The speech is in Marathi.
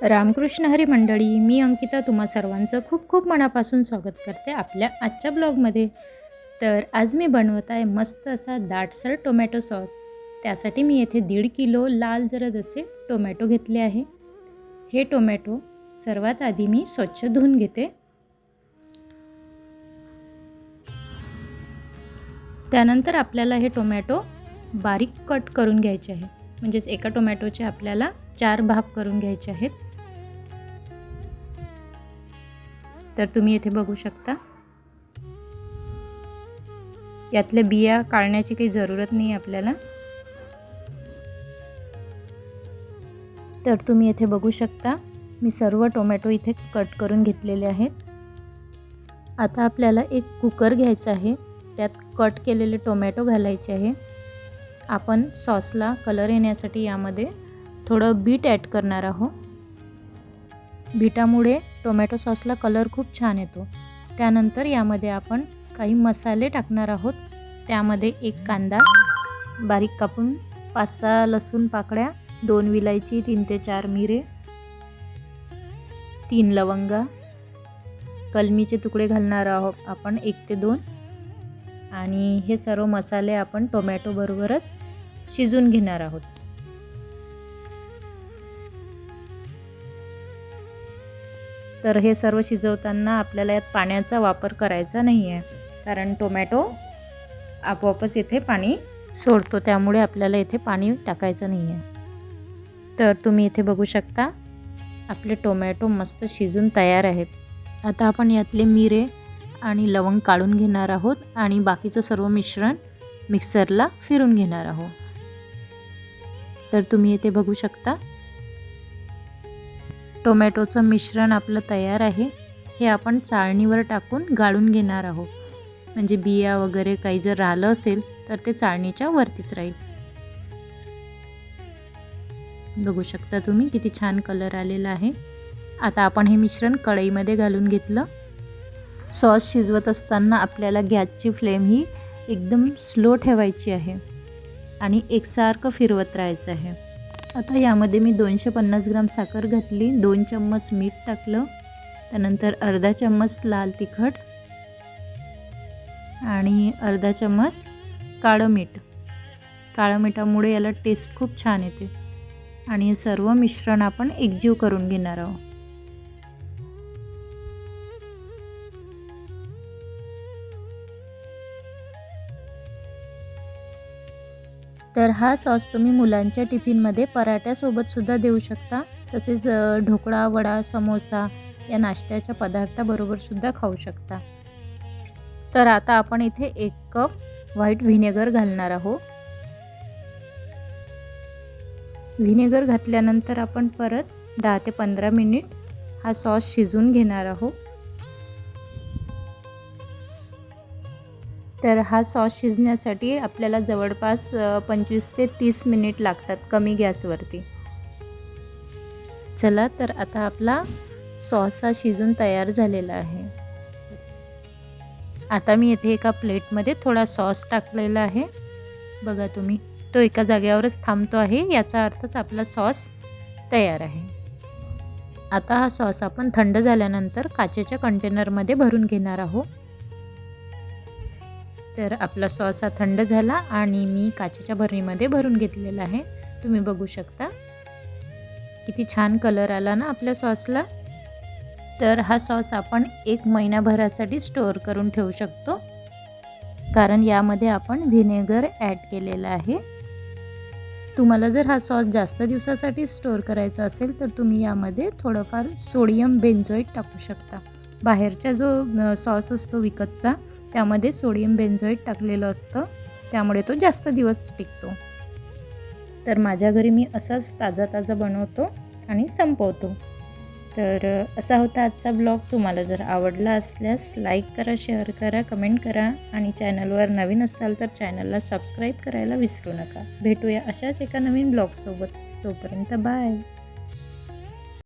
रामकृष्ण हरी मंडळी, मी अंकिता तुम्हा सर्वांचं खूप खूप मनापासून स्वागत करते आपल्या आजच्या ब्लॉगमध्ये. तर आज मी बनवत आहे मस्त असा दाटसर टोमॅटो सॉस. त्यासाठी मी येथे 1.5 किलो लाल जरद असे टोमॅटो घेतले आहे. हे टोमॅटो सर्वात आधी मी स्वच्छ धुवून घेते. त्यानंतर आपल्याला हे टोमॅटो बारीक कट करून घ्यायचे आहे. म्हणजेच एका टोमॅटोचे आपल्याला 4 भाग करून घ्यायचे आहेत. तर तुम्ही इथे बघू शकता, यातल्या बिया काढण्याची काही जरूरत नाही आपल्याला. तर तुम्ही इथे बघू शकता, मी सर्व टोमॅटो इथे कट करून घेतलेले आहेत. आता आपल्याला एक कुकर घ्यायचा आहे, त्यात कट केलेले टोमॅटो घालायचे आहे. आपण सॉसला कलर येण्यासाठी यामध्ये थोडं बीट ॲड करणार आहोत. बीटामुळे टोमॅटो सॉसला कलर खूप छान येतो. त्यानंतर यामध्ये आपण काही मसाले टाकणार आहोत. त्यामध्ये 1 कांदा बारीक कापून, 5-6 लसूण पाकळ्या, 2 विलायची, 3 ते 4 मिरे, 3 लवंगा, कलमीचे तुकडे घालणार आहोत आपण 1 ते 2. आणि हे सर्व मसाले आपण टोमॅटो बरोबरच शिजून घेणार आहोत. तर हे सर्व शिजवताना आपल्याला यात पाण्याचा वापर करायचा नाही आहे, कारण टोमॅटो आपोआपच येथे पाणी सोडतो, त्यामुळे आपल्याला येथे पाणी टाकायचं नाही आहे. तर तुम्ही इथे बघू शकता, आपले टोमॅटो मस्त शिजून तयार आहेत. आता आपण यातले मिरे आणि लवंग काढून घेणार आहोत आणि बाकीचं सर्व मिश्रण मिक्सरला फिरून घेणार आहोत. तर तुम्ही इथे बघू शकता, टोमॅटोचं मिश्रण आपलं तयार आहे. हे आपण चाळणीवर टाकून गाळून घेणार आहोत, म्हणजे बिया वगैरे काही जर राहिलं असेल तर ते चाळणीच्या वरतीच राहील. बघू शकता तुम्ही किती छान कलर आलेला आहे. आता आपण हे मिश्रण कढईमध्ये घालून घेतलं. सॉस शिजवत असताना आपल्याला गॅसची फ्लेम ही एकदम स्लो ठेवायची आहे आणि एकसारखं फिरवत राहायचं आहे. आता यामध्ये मी 250 ग्राम साखर घातली, 2 चम्मच मीठ टाकलं, त्यानंतर अर्धा चम्मच लाल तिखट आणि अर्धा चम्मच काळं मीठ. काळं मिठामुळे याला टेस्ट खूप छान येते. आणि हे सर्व मिश्रण आपण एकजीव करून घेणार आहोत. तर हा सॉस तुम्ही मुलांच्या टिफिनमध्ये पराठ्यासोबतसुद्धा देऊ शकता. तसेच ढोकळा, वडा, समोसा या नाश्त्याच्या पदार्थाबरोबरसुद्धा खाऊ शकता. तर आता आपण इथे 1 कप व्हाईट व्हिनेगर घालणार आहोत. व्हिनेगर घातल्यानंतर आपण परत 10 ते 15 मिनिट हा सॉस शिजवून घेणार आहोत. तर हा सॉस शिजण्यासाठी आपल्याला जवळपास 25 ते 30 मिनिट लागतात कमी गॅसवरती. चला, तर आता आपला सॉस हा शिजून तयार झालेला आहे. आता मी येथे एका प्लेटमध्ये थोडा सॉस टाकलेला आहे. बघा तुम्ही, तो एका जागेवरच थांबतो आहे, याचा अर्थच आपला सॉस तयार आहे. आता हा सॉस आपण थंड झाल्यानंतर काचेच्या कंटेनरमध्ये भरून घेणार आहोत. तर आपला सॉस हा थंड झाला आणि मी काचेच्या बरणीमध्ये भरून घेतलेला आहे. तुम्ही बघू शकता किती छान कलर आला ना आपल्या सॉसला. तर हा सॉस आपण 1 महिनाभरासाठी स्टोअर करून ठेवू शकतो, कारण यामध्ये आपण व्हिनेगर ॲड केलेला आहे. तुम्हाला जर हा सॉस जास्त दिवसासाठी स्टोअर करायचा असेल तर तुम्ही यामध्ये थोडंफार सोडियम बेन्झोएट टाकू शकता. बाहेरचा जो सॉस असतो विकतचा, त्यामध्ये सोडियम बेन्झोएट टाकलेलं असतं, त्यामुळे तो जास्त दिवस टिकतो. तर माझ्या घरी मी असाच ताजा बनवतो आणि संपवतो. तर असा होता आजचा ब्लॉग. तुम्हाला जर आवडला असल्यास लाईक करा, शेअर करा, कमेंट करा आणि चॅनलवर नवीन असाल तर चॅनलला सबस्क्राईब करायला विसरू नका. भेटूया अशाच एका नवीन ब्लॉगसोबत. तोपर्यंत बाय.